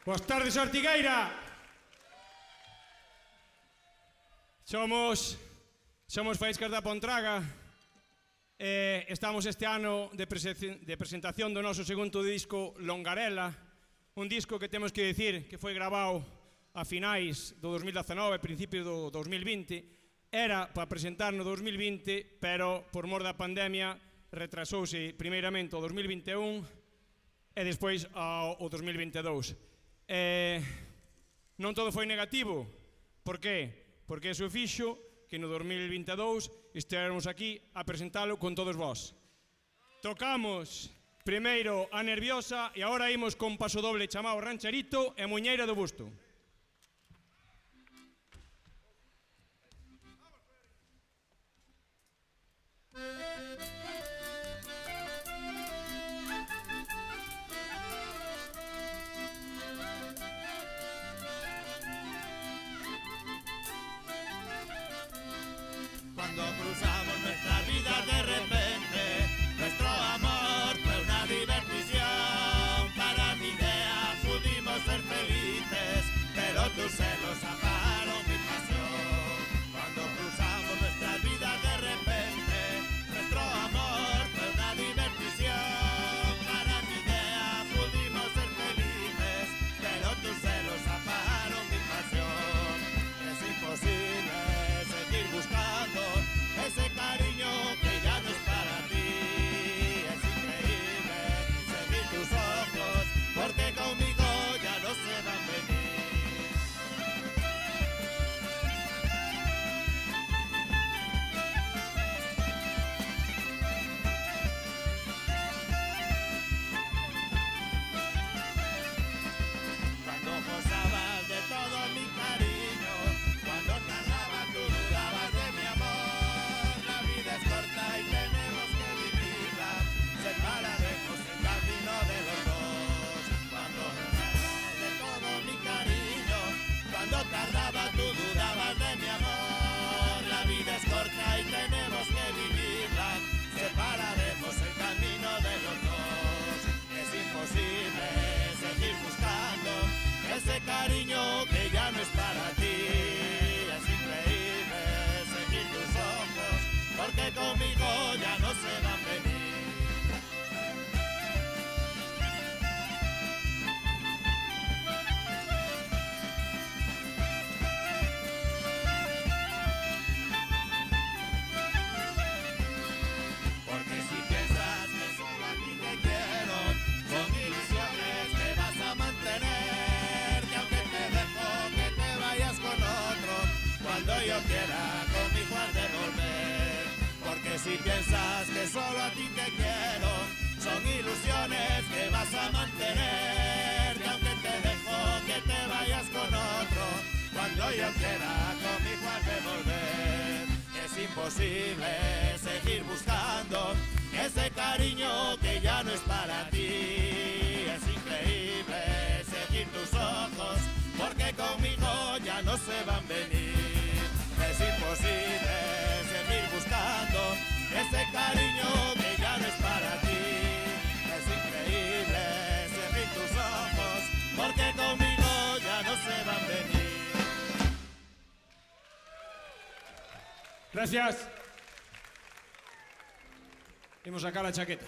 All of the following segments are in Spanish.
Boas tardes, Ortigueira. Somos Faíscas da Pontraga. Estamos este ano de presentación do noso segundo disco Longarela, un disco que temos que dicir que foi grabado a finais do 2019, principios do 2020. Era para presentar no 2020, pero por mor da pandemia retrasouse primeiramente o 2021 e despois ao 2022. Non todo foi negativo. Por qué? Porque iso fixo que no 2022 estivemos aquí a presentalo con todos vós. Tocamos primeiro a Nerviosa e agora imos con paso doble chamado Rancherito e Muñeira do Busto. Cuando cruzamos nuestra vida de repente, nuestro amor fue una diversión. Para mi idea pudimos ser felices, pero tus celos apagaron mi pasión. Cuando cruzamos nuestra vida de repente, nuestro amor fue una diversión. Para mi idea pudimos ser felices, pero tus celos apagaron mi pasión. Es imposible seguir buscando ese cariño que ya no es para ti. Es increíble seguir tus ojos, porque conmigo ya no se van a venir. Cuando gozabas de todo mi cariño, cuando tardaba tú dudabas de mi amor. La vida es corta y tenemos que vivirla, separaremos el camino de los dos. Cuando gozabas de todo mi cariño, cuando tardaba tú dudabas de mi amor. La vida es corta y tenemos que vivirla, separaremos el camino de los dos. Es imposible seguir buscando ese cariño que ya no es para ti. Es increíble seguir tus ojos, porque conmigo ya no se van a venir. Porque si piensas que solo a ti te quiero, son ilusiones que vas a mantener. Que aunque te dejo que te vayas con otro, cuando yo quiera conmigo has de volver. Porque si piensas que solo a ti te quiero, son ilusiones que vas a mantener. Que aunque te dejo que te vayas con otro, cuando yo quiera conmigo has de volver. Es imposible seguir buscando ese cariño que ya no es para ti. Es increíble seguir tus ojos, porque conmigo ya no se van a venir. Es imposible seguir buscando ese cariño que ya no es para ti. Es increíble seguir tus ojos, porque conmigo ya no se van a venir. Gracias. Imos sacar a chaqueta.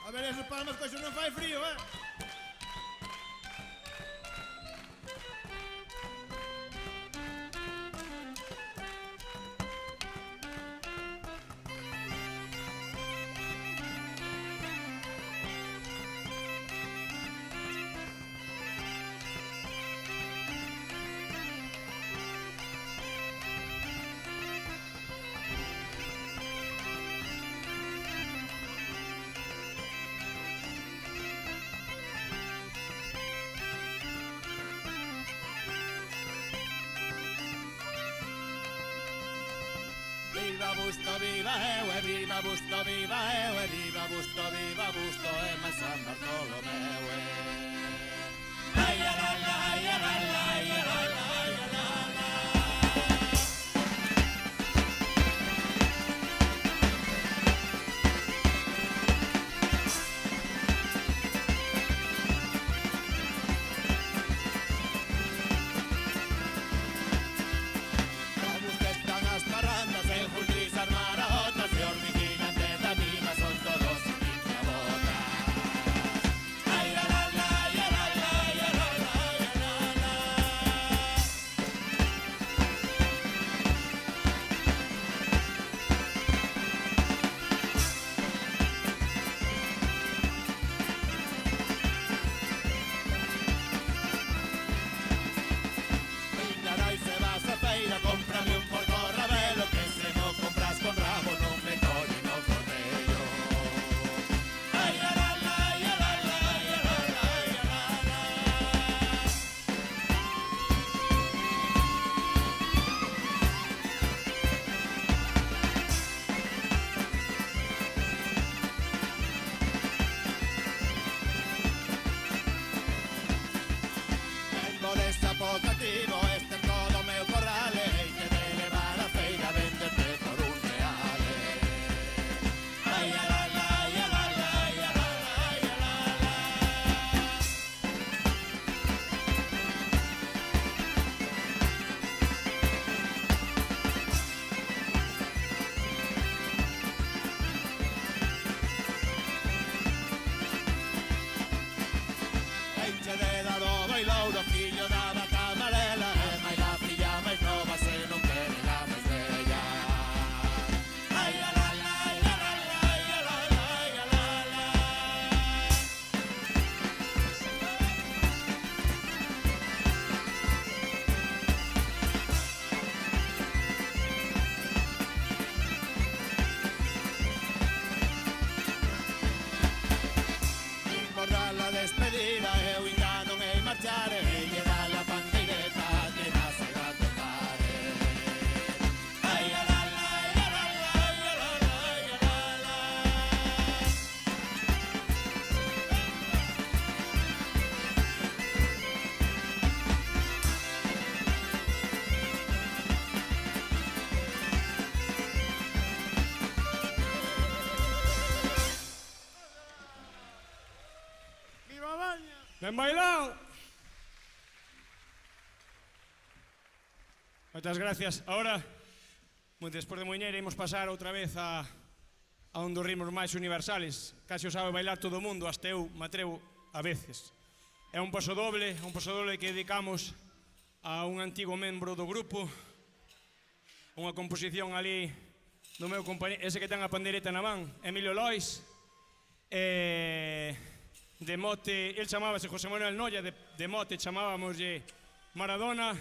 A ver esos palmas que eso non fai frío, viva eu, e viva Busto, viva eu, e viva Busto, e máis San Bartolomeu, ai, la, la, la, la, la, la, la, la. Cativo, este todo meu corrale, e que de levar a feira a venderte por un real. Ai, la, la, la, la, la, la, la, la, la. Enche de dado bailouro, fillo da vaca amarela, e mai la filla máis nova se non quere la máis bella. Ai, la, la, la, la, la, la, la, la, la, la. Recordar la despedida, eu engano en marchar, e lle dá la pandeireta que nas a tocar. Ai, la, la, la, la, la, la, la, la, la. Viva Baña! Ben bailado. Moitas gracias. Ahora, despois de Moiñeira, imos pasar outra vez a un dos ritmos máis universales. Casi o sabe bailar todo o mundo, hasta eu me atrevo a veces. É un pasodoble que dedicamos a un antigo membro do grupo, unha composición ali do meu compañero, ese que ten a pandeireta na man, Emilio Lois, de mote, el chamábase José Manuel Noia, de mote chamábamoslle Maradona,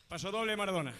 pasodoble Maradona.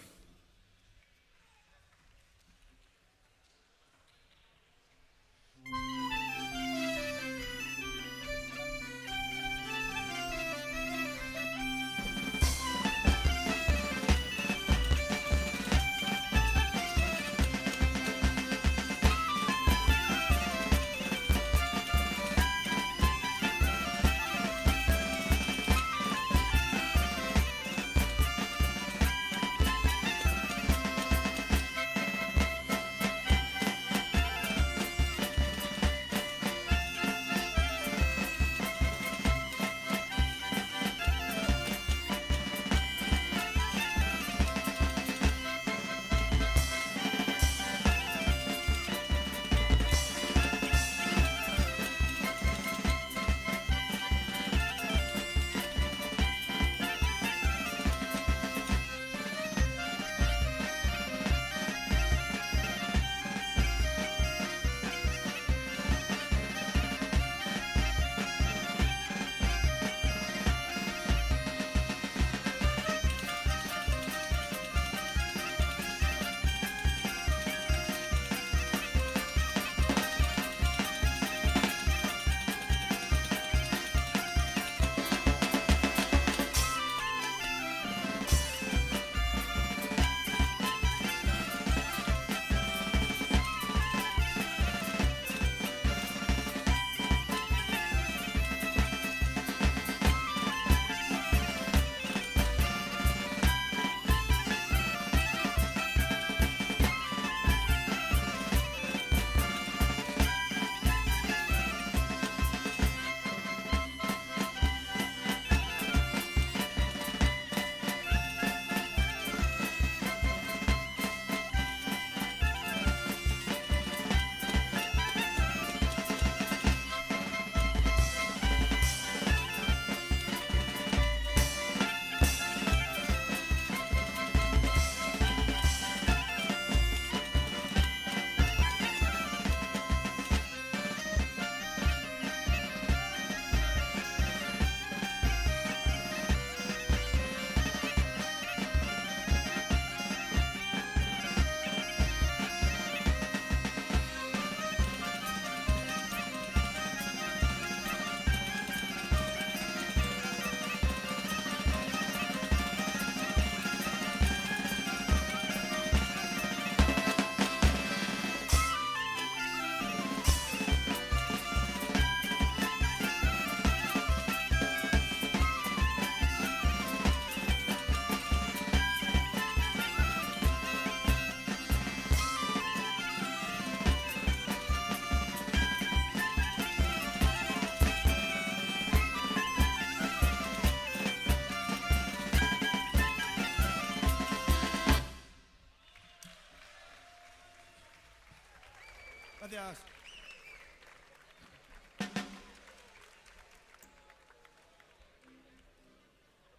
Gracias.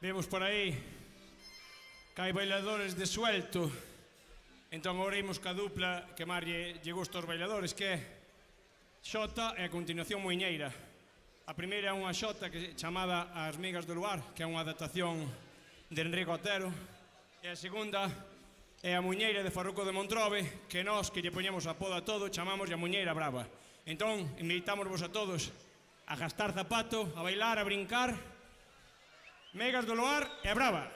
Vemos por aí que hai bailadores de suelto. Entón agora imos ca dupla que máis lle gusta aos bailadores, que é xota e a continuación muiñeira. A primeira é unha xota que chamada As Migas do Luar, que é unha adaptación de Enrique Otero, e a segunda é a muiñeira de Farruco de Montrobe, que nós, que lle poñemos a poda a todo, chamamos a muiñeira brava. Entón, invitámosvos a todos a gastar zapato, a bailar, a brincar. Megas do Luar e brava.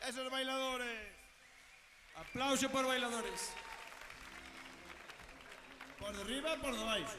Esos bailadores. Aplauso por bailadores. Por de arriba e por de baixo.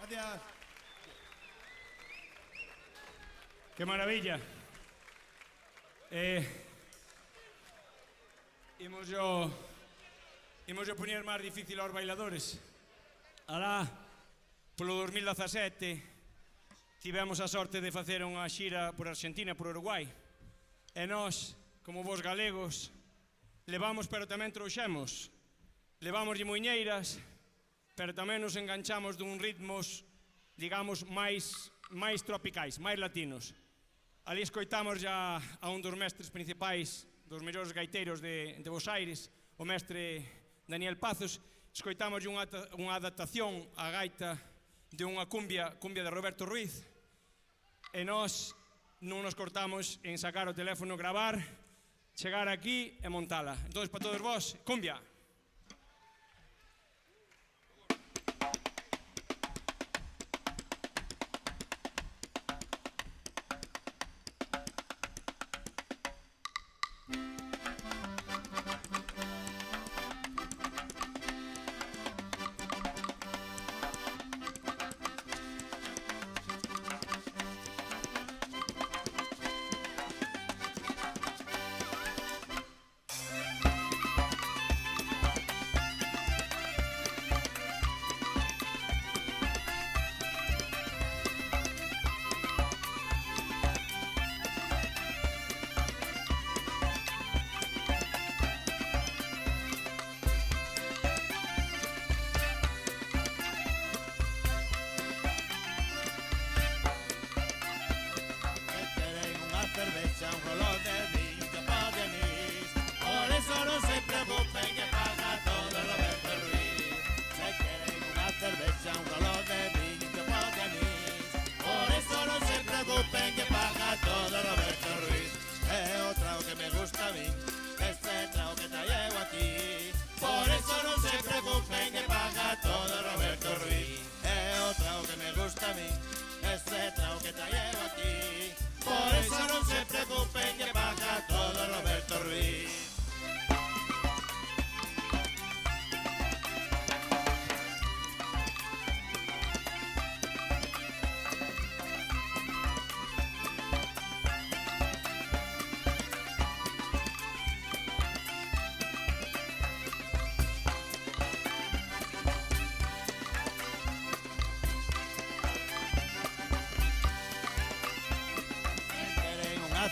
Gracias. ¡Qué maravilla! Imos yo poñer máis difícil aos bailadores. Alá, polo 2017, tivemos a sorte de facer unha xira por Argentina e por Uruguai. E nós, como vos galegos, levamos pero tamén trouxemos. Levamos muiñeiras, pero tamén nos enganchamos dun ritmos, digamos, máis tropicais, máis latinos. Ali escoitamos ya a un dos mestres principais, dos mellores gaiteiros de Bos Aires, o mestre Daniel Pazos. Escoitamos unha adaptación á gaita de unha cumbia de Roberto Ruiz, e nós non nos cortamos en sacar o teléfono, gravar, chegar aquí e montala. Entón, para todos vos, cumbia. cerveza, un rolón de vino para de anís. Por eso no se preocupen que paga todo Roberto Ruiz. Se quieren una cerveza, un rolón de vino para de anís. Por eso no se preocupen que paga todo Roberto Ruiz. Es otra que me gusta a mí, este trago que te llevo aquí. Por eso no se preocupen que paga todo Roberto Ruiz. Es otra que me gusta a mí, este trago que te llevo aquí. Por eso no se preocupen que paga todo Roberto Ruiz.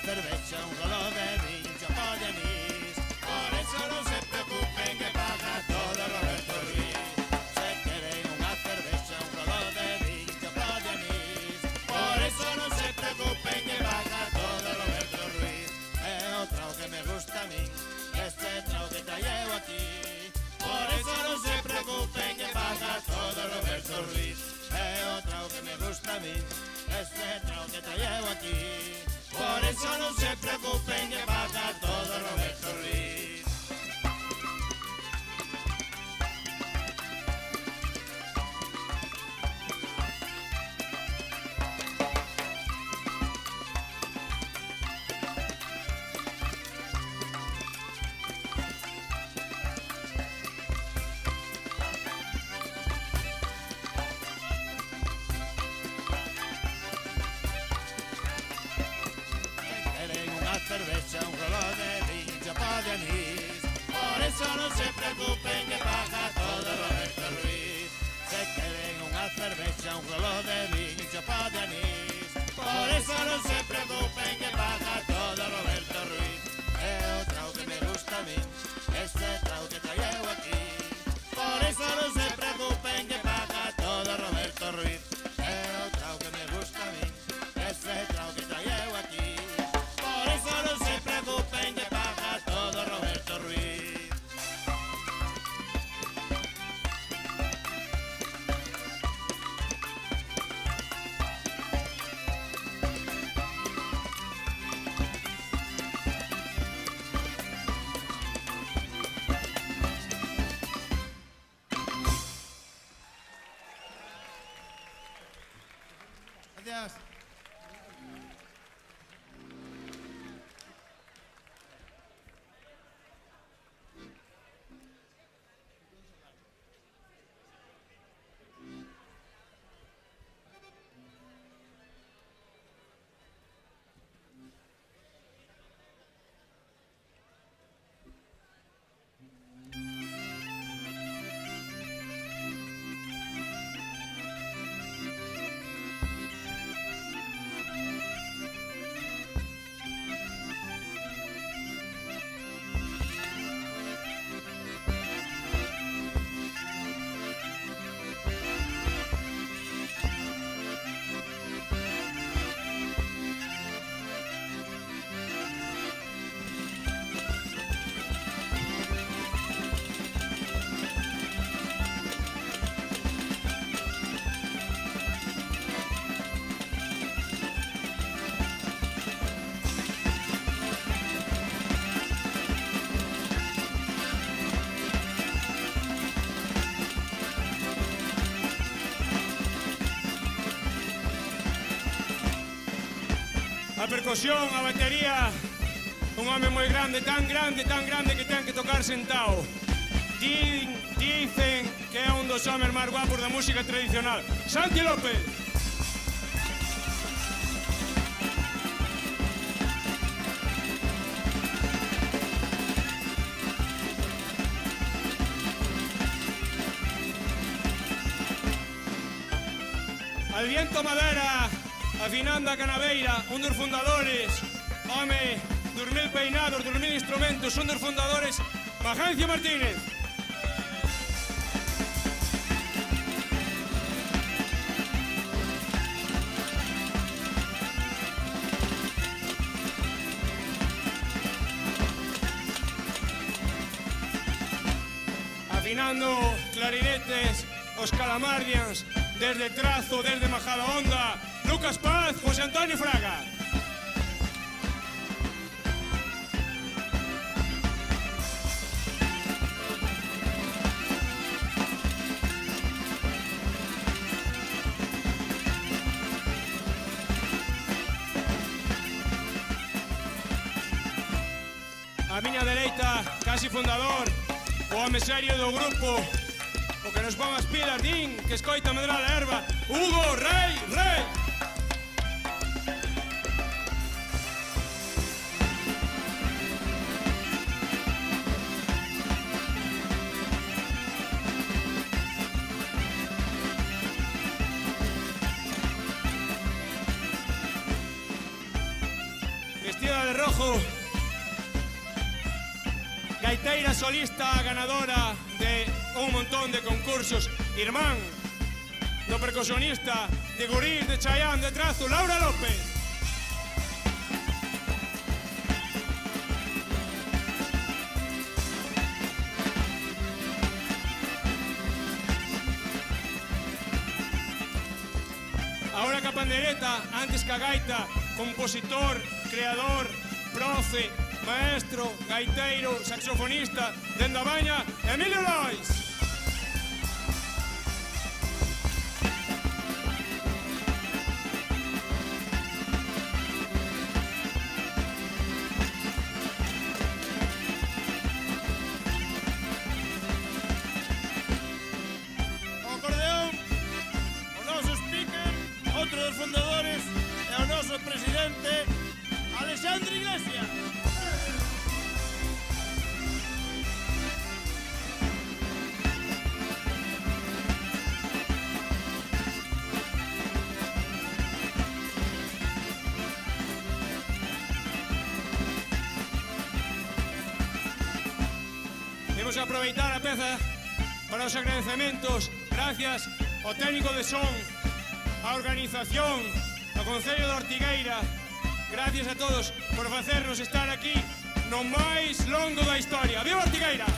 Cerveza, un rollo de vino, champán de anís. preocupen que paga todo Roberto Ruiz. Se queden unha cervexa, un rolo de vin e chopa de anís. Por eso non se preocupen que paga todo Roberto Ruiz. É o trao que me gusta a mí, este trao que traio aquí. Por eso non se preocupen que paga todo Roberto Ruiz. É o trao que me gusta a mí, este trao que traio aquí. Por eso non se preocupen que paga todo Roberto Ruiz. Gracias. A percusión, a batería, un home moi grande, tan grande que ten que tocar sentado. Dicen que é un dos homes máis guapos da música tradicional. Santi López. Al viento madera, afinando a canaveira, un dos fundadores, home, 2000 peinados, 2000 instrumentos, un dos fundadores, Magencio Martínez. Afinando clarinetes, os Calamardians, desde Trazo, desde Majadahonda, Lucas Paz, José Antonio Fraga. A miña dereita, casi fundador, o home serio do grupo, o que nos pon as pilas, din, que escoita medrar a erva, Hugo Rey. Vestida de rojo, gaiteira solista ganadora de un montón de concursos, irmán do percusionista de Gurís, de Chayán, de Trazo, Laura López. Ahora ca pandereta, antes ca gaita, compositor, creador, profe, maestro, gaiteiro, saxofonista, dende a Baña, Emilio Lois. O acordeón, o noso speaker, outro dos fundadores, e o noso presidente, Alexandre Iglesias. Imos aproveitar a peza para os agradecementos. Gracias ao técnico de son, a organización, ao Concello de Ortigueira. Gracias a todos por facernos estar aquí no máis longo da historia. Viva Ortigueira!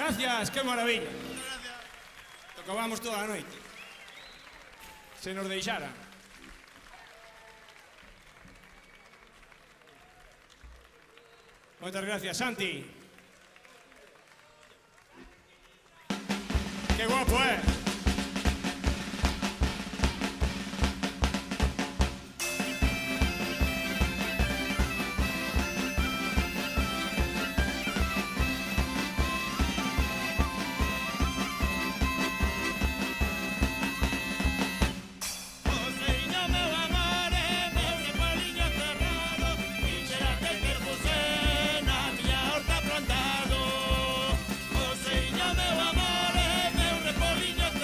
Gracias, que maravilla. Tocábamos toda a noite. Se nos deixara. Moitas gracias, Santi. Que guapo, Meu amor, meu repoliño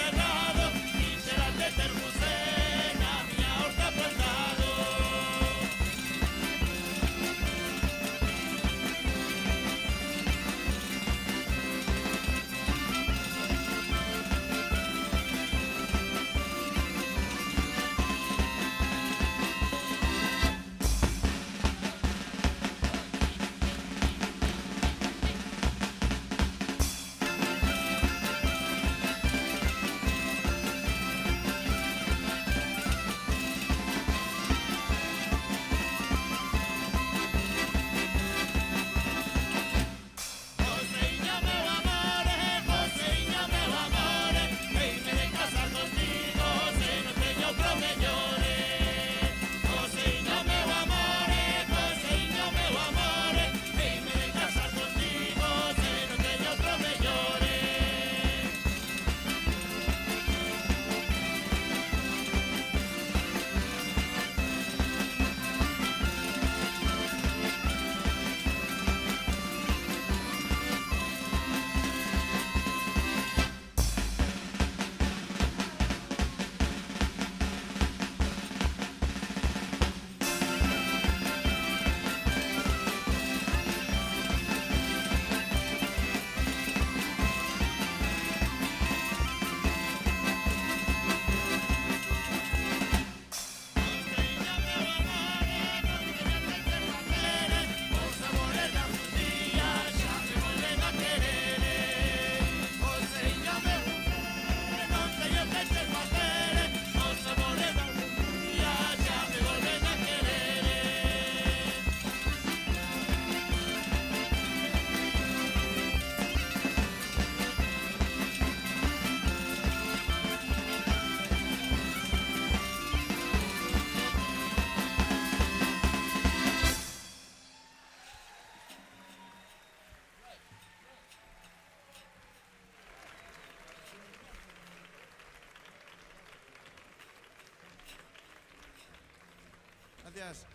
gracias.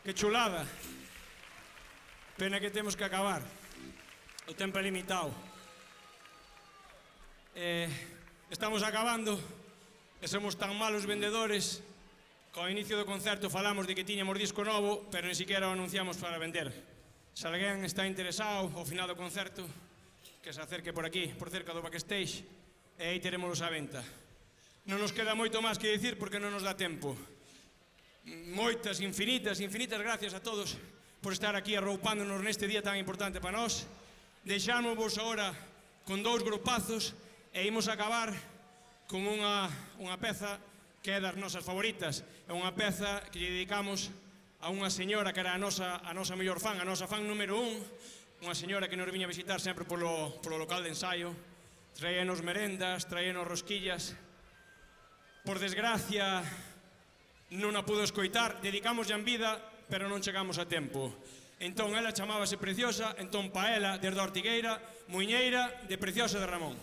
Que chulada. Pena que temos que acabar. O tempo é limitado. Estamos acabando e somos tan malos vendedores que ao inicio do concerto falamos de que tiñamos disco novo, pero ni siquiera o anunciamos para vender. Se alguén está interesado ao final do concerto, que se acerque por aquí, por cerca do backstage, e aí teremos a venta. Non nos queda moito máis que dicir porque non nos dá tempo. Moitas, infinitas gracias a todos por estar aquí arroupándonos neste día tan importante para nós. Deixámosvos agora con dous grupazos e imos acabar con unha peza que é das nosas favoritas. É unha peza que lle dedicamos a unha señora que era a nosa mellor fan, a nosa fan número 1, unha señora que nos viña a visitar sempre polo local de ensaio, traíanos merendas, traíanos rosquillas. Por desgracia, non a pudo escoitar, dedicamos en vida, pero non chegamos a tempo. Entón, ela chamábase Preciosa, entón pa ela, desde a Ortigueira, Muiñeira de Preciosa de Ramón.